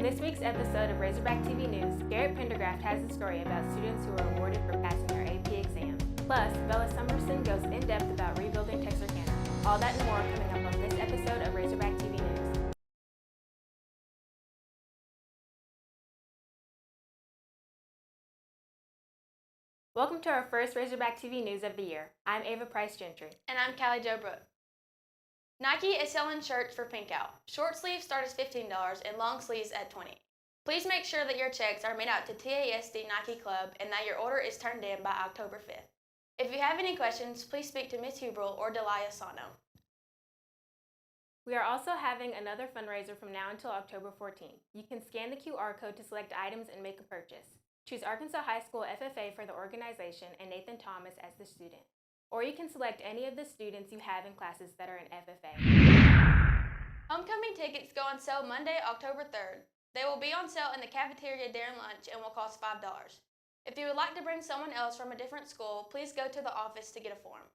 this week's episode of Razorback TV News, Garrett Pendergraft has a story about students who were awarded for passing their AP exam. Plus, Bella Summerson goes in-depth about rebuilding Texarkana. All that and more coming up on this episode of Razorback TV News. Welcome to our first Razorback TV News of the year. I'm Ava Price Gentry. And I'm Callie Jo Brooke. Nike is selling shirts for Pink Out. Short sleeves start as $15 and long sleeves at $20. Please make sure that your checks are made out to TASD Nike Club and that your order is turned in by October 5th. If you have any questions, please speak to Ms. Hubrell or Delia Sano. We are also having another fundraiser from now until October 14th. You can scan the QR code to select items and make a purchase. Choose Arkansas High School FFA for the organization and Nathan Thomas as the student. Or you can select any of the students you have in classes that are in FFA. Homecoming tickets go on sale Monday, October 3rd. They will be on sale in the cafeteria during lunch and will cost $5. If you would like to bring someone else from a different school, please go to the office to get a form.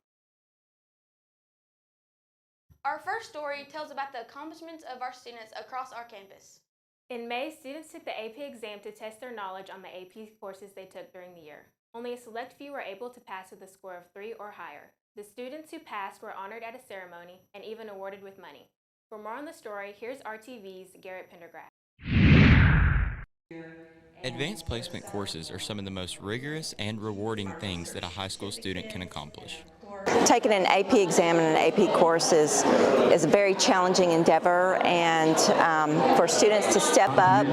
Our first story tells about the accomplishments of our students across our campus. In May, students took the AP exam to test their knowledge on the AP courses they took during the year. Only a select few were able to pass with a score of 3 or higher. The students who passed were honored at a ceremony and even awarded with money. For more on the story, here's RTV's Garrett Pendergraft. Advanced placement courses are some of the most rigorous and rewarding things that a high school student can accomplish. Taking an AP exam and an AP course is a very challenging endeavor, and for students to step up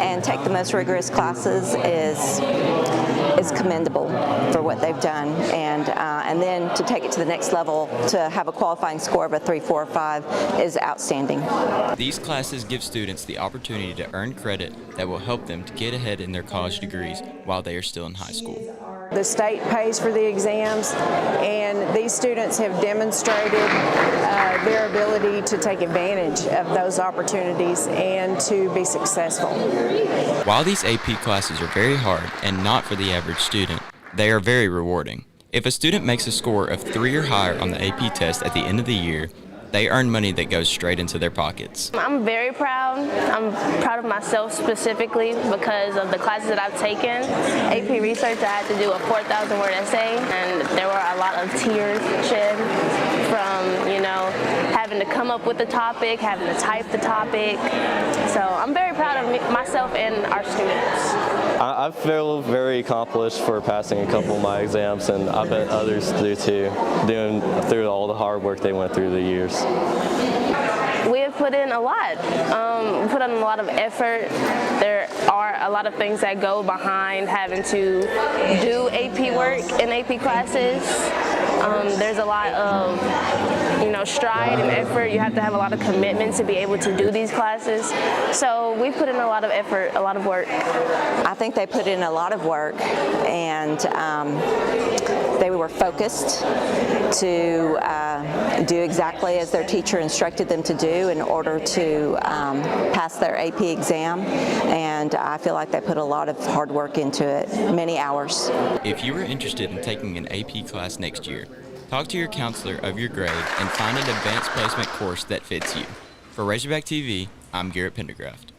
and take the most rigorous classes is commendable for what they've done, and then to take it to the next level to have a qualifying score of a 3, 4, or 5 is outstanding. These classes give students the opportunity to earn credit that will help them to get ahead in their college degrees while they are still in high school. The state pays for the exams, and these students have demonstrated their ability to take advantage of those opportunities and to be successful. While these AP classes are very hard and not for the average student, they are very rewarding. If a student makes a score of 3 or higher on the AP test at the end of the year, they earn money that goes straight into their pockets. I'm very proud. I'm proud of myself specifically because of the classes that I've taken. AP Research, I had to do a 4,000-word essay, and there were a lot of tears shed from, having to come up with the topic, having to type the topic. So I'm very proud of myself and our students. I feel very accomplished for passing a couple of my exams, and I bet others do too, through all the hard work they went through the years. We have put in a lot. We put in a lot of effort. There are a lot of things that go behind having to do AP work in AP classes. There's a lot of, stride and effort. You have to have a lot of commitment to be able to do these classes. So we put in a lot of effort, a lot of work. I think they put in a lot of work, and they were focused to do exactly as their teacher instructed them to do in order to pass their AP exam, and I feel like they put a lot of hard work into it, many hours. If you are interested in taking an AP class next year, talk to your counselor of your grade and find an advanced placement course that fits you. For Razorback TV, I'm Garrett Pendergraft.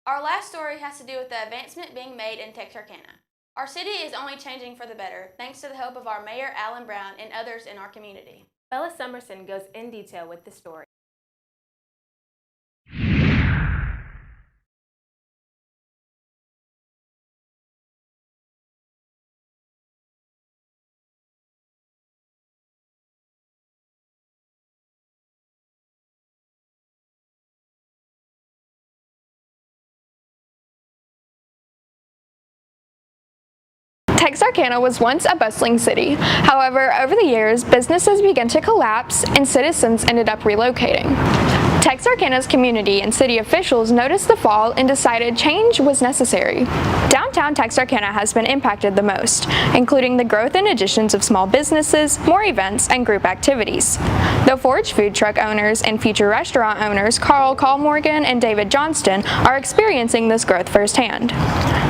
Our last story has to do with the advancement being made in Texarkana. Our city is only changing for the better, thanks to the help of our Mayor Alan Brown and others in our community. Bella Summerson goes in detail with the story. Texarkana was once a bustling city. However, over the years, businesses began to collapse and citizens ended up relocating. Texarkana's community and city officials noticed the fall and decided change was necessary. Downtown Texarkana has been impacted the most, including the growth and additions of small businesses, more events, and group activities. The Forge food truck owners and future restaurant owners Carl Morgan and David Johnston are experiencing this growth firsthand.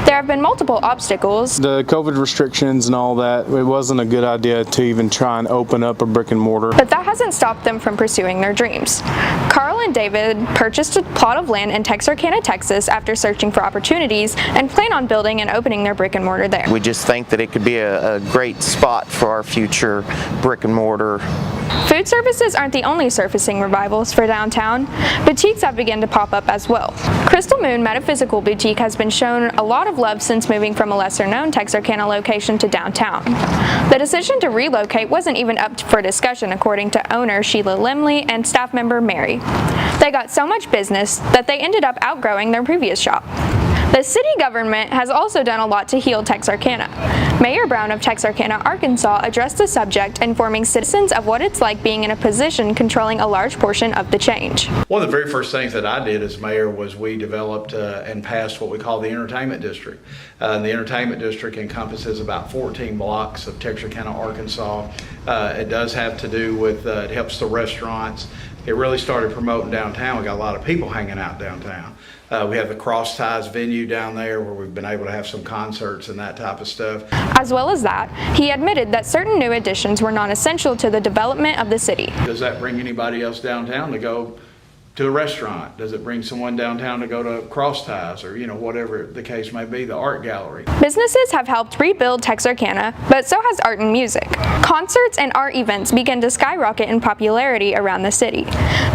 There have been multiple obstacles. The COVID restrictions and all that, it wasn't a good idea to even try and open up a brick and mortar. But that hasn't stopped them from pursuing their dreams. Carl and David purchased a plot of land in Texarkana, Texas after searching for opportunities and plan on building and opening their brick and mortar there. We just think that it could be a great spot for our future brick and mortar. Food services aren't the only surfacing revivals for downtown. Boutiques have begun to pop up as well. Crystal Moon Metaphysical Boutique has been shown a lot of love since moving from a lesser-known Texarkana location to downtown. The decision to relocate wasn't even up for discussion, according to owner Sheila Limley and staff member Mary. They got so much business that they ended up outgrowing their previous shop. The city government has also done a lot to heal Texarkana. Mayor Brown of Texarkana, Arkansas addressed the subject, informing citizens of what it's like being in a position controlling a large portion of the change. One of the very first things that I did as mayor was we developed and passed what we call the entertainment district. The entertainment district encompasses about 14 blocks of Texarkana, Arkansas. It does have to do with, it helps the restaurants. It really started promoting downtown. We got a lot of people hanging out downtown. We have the Cross Ties venue down there where we've been able to have some concerts and that type of stuff. As well as that, he admitted that certain new additions were non-essential to the development of the city. Does that bring anybody else downtown to go to a restaurant? Does it bring someone downtown to go to Cross Ties or, whatever the case may be, the art gallery? Businesses have helped rebuild Texarkana, but so has art and music. Concerts and art events began to skyrocket in popularity around the city.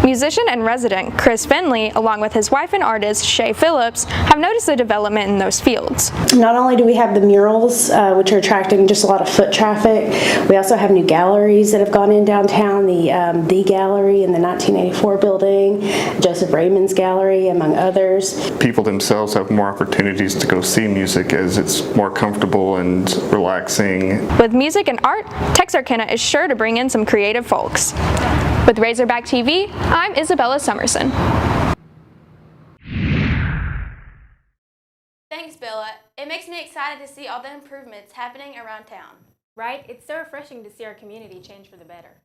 Musician and resident Chris Finley, along with his wife and artist Shay Phillips, have noticed the development in those fields. Not only do we have the murals, which are attracting just a lot of foot traffic, we also have new galleries that have gone in downtown, the Gallery in the 1984 building, Joseph Raymond's Gallery, among others. People themselves have more opportunities to go see music as it's more comfortable and relaxing. With music and art, Texarkana is sure to bring in some creative folks. With Razorback TV, I'm Isabella Summerson. Thanks, Bella. It makes me excited to see all the improvements happening around town. Right? It's so refreshing to see our community change for the better.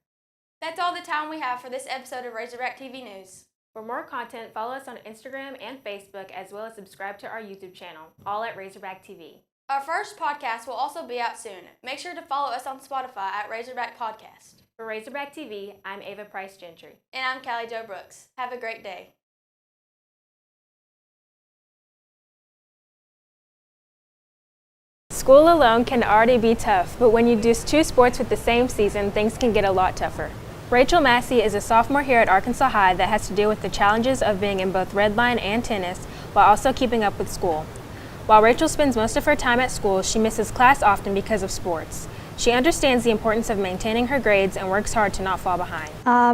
That's all the time we have for this episode of Razorback TV News. For more content, follow us on Instagram and Facebook, as well as subscribe to our YouTube channel, all at Razorback TV. Our first podcast will also be out soon. Make sure to follow us on Spotify at Razorback Podcast. For Razorback TV, I'm Ava Price Gentry. And I'm Callie Jo Brooks. Have a great day. School alone can already be tough, but when you do two sports with the same season, things can get a lot tougher. Rachel Massey is a sophomore here at Arkansas High that has to deal with the challenges of being in both redline and tennis while also keeping up with school. While Rachel spends most of her time at school, she misses class often because of sports. She understands the importance of maintaining her grades and works hard to not fall behind.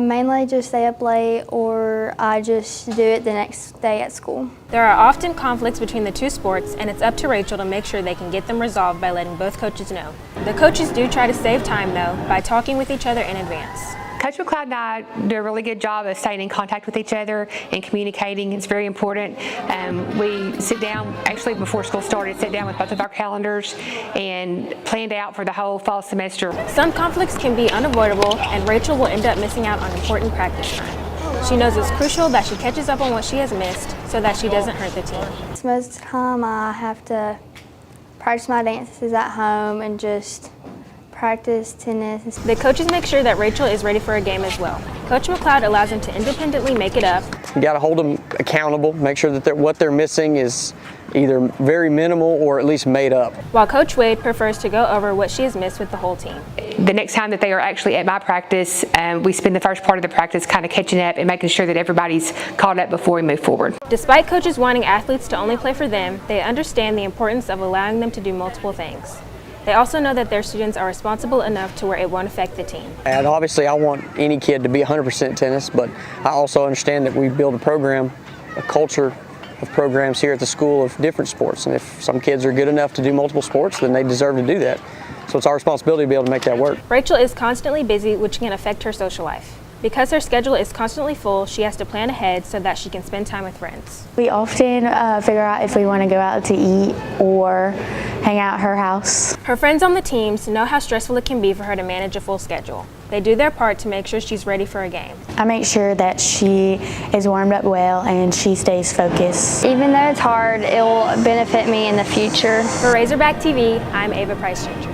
Mainly just stay up late, or I just do it the next day at school. There are often conflicts between the two sports, and it's up to Rachel to make sure they can get them resolved by letting both coaches know. The coaches do try to save time, though, by talking with each other in advance. Coach McLeod and I do a really good job of staying in contact with each other and communicating. It's very important. We sit down, actually before school started, sit down with both of our calendars and planned out for the whole fall semester. Some conflicts can be unavoidable, and Rachel will end up missing out on important practice time. She knows it's crucial that she catches up on what she has missed so that she doesn't hurt the team. Most of the time I have to practice my dances at home and just practice tennis. The coaches make sure that Rachel is ready for a game as well. Coach McLeod allows them to independently make it up. You got to hold them accountable, make sure that what they're missing is either very minimal or at least made up. While Coach Wade prefers to go over what she has missed with the whole team. The next time that they are actually at my practice, we spend the first part of the practice kind of catching up and making sure that everybody's caught up before we move forward. Despite coaches wanting athletes to only play for them, they understand the importance of allowing them to do multiple things. They also know that their students are responsible enough to where it won't affect the team. And obviously I want any kid to be 100% tennis, but I also understand that we build a program, a culture of programs here at the school of different sports. And if some kids are good enough to do multiple sports, then they deserve to do that. So it's our responsibility to be able to make that work. Rachel is constantly busy, which can affect her social life. Because her schedule is constantly full, she has to plan ahead so that she can spend time with friends. We often figure out if we want to go out to eat or hang out at her house. Her friends on the teams know how stressful it can be for her to manage a full schedule. They do their part to make sure she's ready for a game. I make sure that she is warmed up well and she stays focused. Even though it's hard, it will benefit me in the future. For Razorback TV, I'm Ava Price Changer.